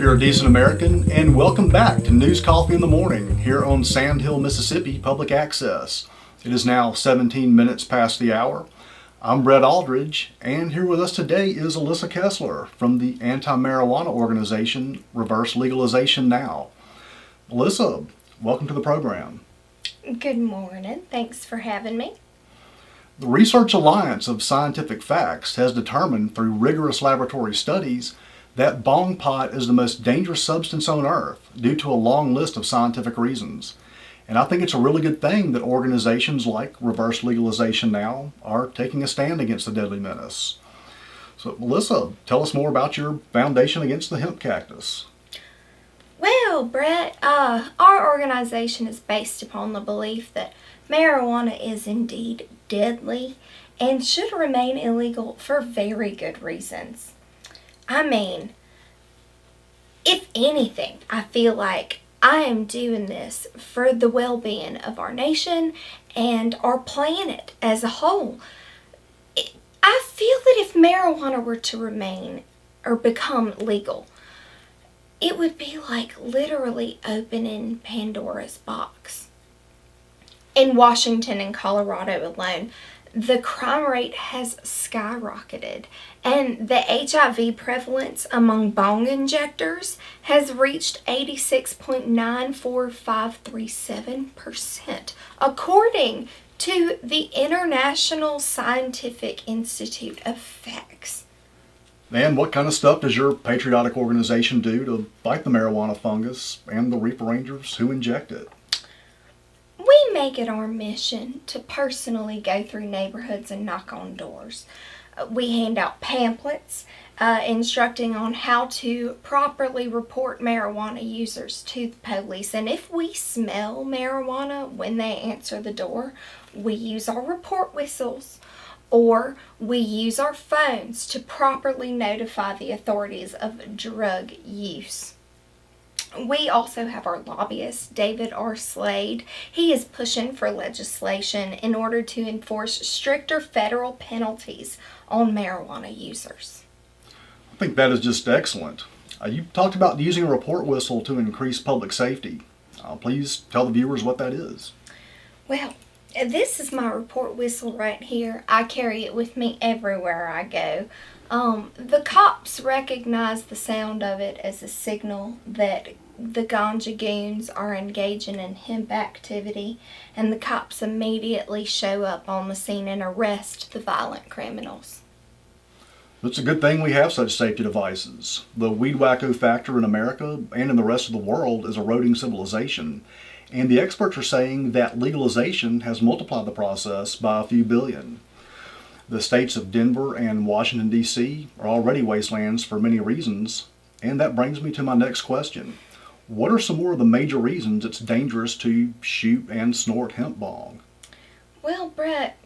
you're a decent American, and welcome back to News Coffee in the Morning here on Sand Hill, Mississippi Public Access. It is now 17 minutes past the hour. I'm Brett Aldridge, and here with us today is Alyssa Kessler from the anti-marijuana organization Reverse Legalization Now. Alyssa, welcome to the program. Good morning. Thanks for having me. The Research Alliance of Scientific Facts has determined through rigorous laboratory studies that bong pot is the most dangerous substance on earth due to a long list of scientific reasons. And I think it's a really good thing that organizations like Reverse Legalization Now are taking a stand against the deadly menace. So, Melissa, tell us more about your foundation against the hemp cactus. Well, Brett, our organization is based upon the belief that marijuana is indeed deadly and should remain illegal for very good reasons. I mean, if anything, I feel like I am doing this for the well-being of our nation and our planet as a whole. I feel that if marijuana were to remain or become legal, it would be like literally opening Pandora's box. In Washington and Colorado alone, the crime rate has skyrocketed, and the HIV prevalence among bong injectors has reached 86.94537%, according to the International Scientific Institute of Facts. And what kind of stuff does your patriotic organization do to fight the marijuana fungus and the reefer rangers who inject it? We make it our mission to personally go through neighborhoods and knock on doors. We hand out pamphlets instructing on how to properly report marijuana users to the police. And if we smell marijuana when they answer the door, we use our report whistles or we use our phones to properly notify the authorities of drug use. We also have our lobbyist, David R. Slade. He is pushing for legislation in order to enforce stricter federal penalties on marijuana users. I think that is just excellent. You talked about using a report whistle to increase public safety. Please tell the viewers what that is. Well, this is my report whistle right here. I carry it with me everywhere I go. The cops recognize the sound of it as a signal that the ganja goons are engaging in hemp activity, and the cops immediately show up on the scene and arrest the violent criminals. It's a good thing we have such safety devices. The weed wacko factor in America and in the rest of the world is eroding civilization, and the experts are saying that legalization has multiplied the process by a few billion. The states of Denver and Washington, D.C. are already wastelands for many reasons, and that brings me to my next question. What are some more of the major reasons it's dangerous to shoot and snort hemp bong? Well, Brett,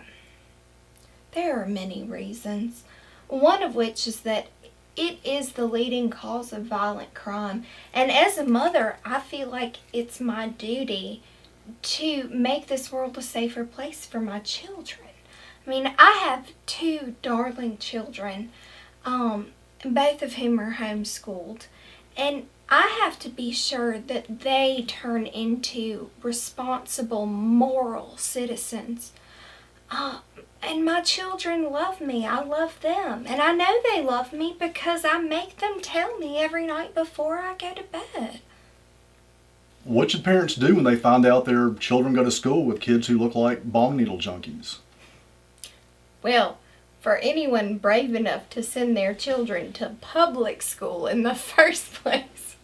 there are many reasons. One of which is that it is the leading cause of violent crime. And as a mother, I feel like it's my duty to make this world a safer place for my children. I mean, I have two darling children, both of whom are homeschooled, and I have to be sure that they turn into responsible, moral citizens. And my children love me. I love them. And I know they love me because I make them tell me every night before I go to bed. What should parents do when they find out their children go to school with kids who look like bong needle junkies? Well, for anyone brave enough to send their children to public school in the first place,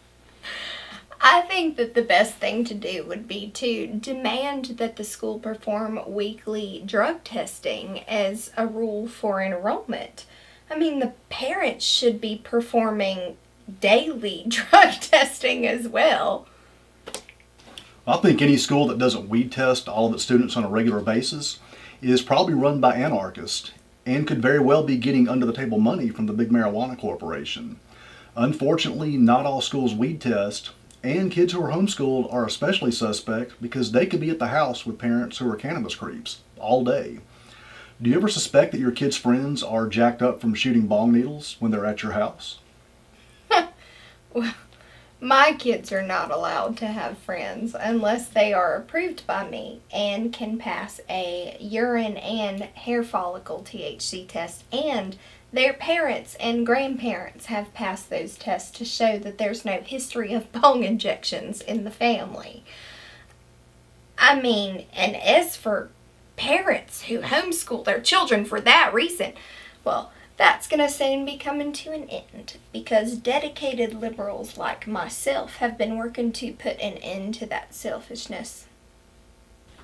I think that the best thing to do would be to demand that the school perform weekly drug testing as a rule for enrollment. I mean, the parents should be performing daily drug testing as well. I think any school that doesn't weed test all of its students on a regular basis is probably run by anarchists and could very well be getting under the table money from the big marijuana corporation. Unfortunately, not all schools weed test, and kids who are homeschooled are especially suspect because they could be at the house with parents who are cannabis creeps all day. Do you ever suspect that your kids' friends are jacked up from shooting bong needles when they're at your house? Well, My kids are not allowed to have friends unless they are approved by me and can pass a urine and hair follicle THC test, and their parents and grandparents have passed those tests to show that there's no history of bong injections in the family. I mean, and as for parents who homeschool their children for that reason, well, that's going to soon be coming to an end, because dedicated liberals like myself have been working to put an end to that selfishness.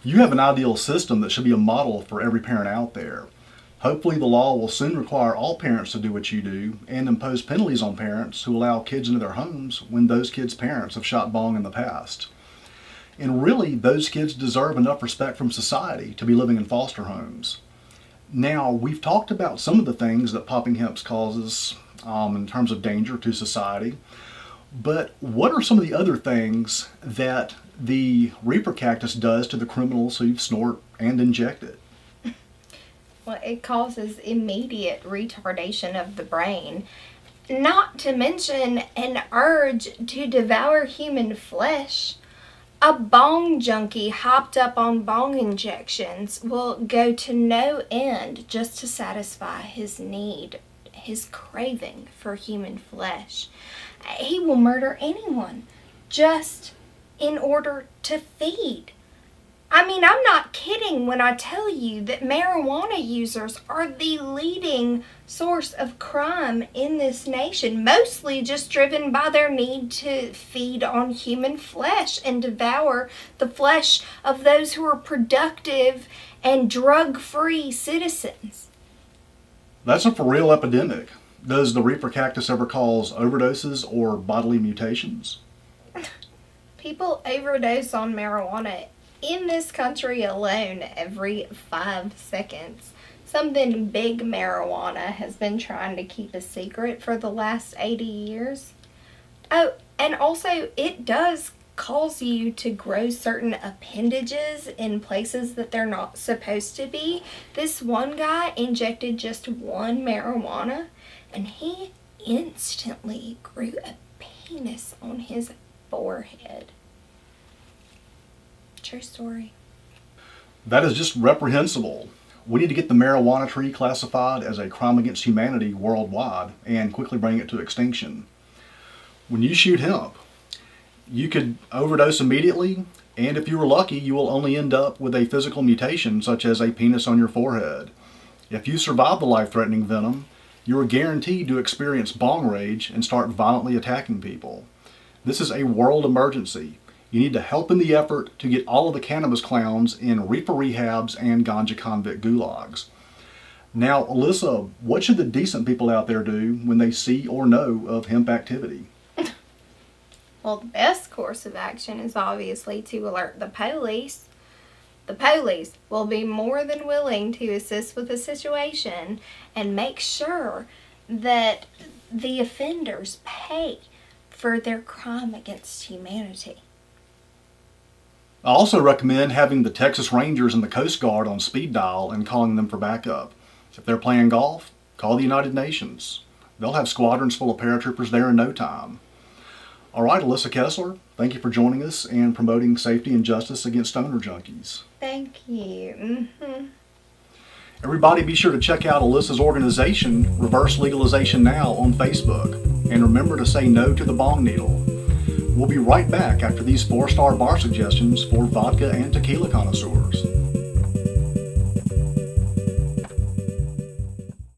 You have an ideal system that should be a model for every parent out there. Hopefully the law will soon require all parents to do what you do and impose penalties on parents who allow kids into their homes when those kids' parents have shot bong in the past. And really, those kids deserve enough respect from society to be living in foster homes. Now, we've talked about some of the things that popping hemp causes in terms of danger to society, but what are some of the other things that the reaper cactus does to the criminals who snort and inject it? Well, it causes immediate retardation of the brain, not to mention an urge to devour human flesh. A bong junkie hopped up on bong injections will go to no end just to satisfy his need, his craving for human flesh. He will murder anyone just in order to feed. I mean, I'm not kidding when I tell you that marijuana users are the leading source of crime in this nation, mostly just driven by their need to feed on human flesh and devour the flesh of those who are productive and drug-free citizens. That's a for real epidemic. Does the reaper cactus ever cause overdoses or bodily mutations? People overdose on marijuana in this country alone every 5 seconds. Something big marijuana has been trying to keep a secret for the last 80 years. Oh, and also it does cause you to grow certain appendages in places that they're not supposed to be. This one guy injected just one marijuana and he instantly grew a penis on his forehead. True story. That is just reprehensible. We need to get the marijuana tree classified as a crime against humanity worldwide and quickly bring it to extinction. When you shoot hemp, you could overdose immediately, and if you were lucky, you will only end up with a physical mutation such as a penis on your forehead. If you survive the life-threatening venom, you are guaranteed to experience bong rage and start violently attacking people. This is a world emergency. You need to help in the effort to get all of the cannabis clowns in reaper rehabs and ganja convict gulags. Now, Alyssa, what should the decent people out there do when they see or know of hemp activity? Well, the best course of action is obviously to alert the police. The police will be more than willing to assist with the situation and make sure that the offenders pay for their crime against humanity. I also recommend having the Texas Rangers and the Coast Guard on speed dial and calling them for backup. If they're playing golf, call the United Nations. They'll have squadrons full of paratroopers there in no time. All right, Alyssa Kessler, thank you for joining us and promoting safety and justice against stoner junkies. Thank you. Everybody be sure to check out Alyssa's organization, Reverse Legalization Now, on Facebook. And remember to say no to the bong needle. We'll be right back after these 4-star bar suggestions for vodka and tequila connoisseurs.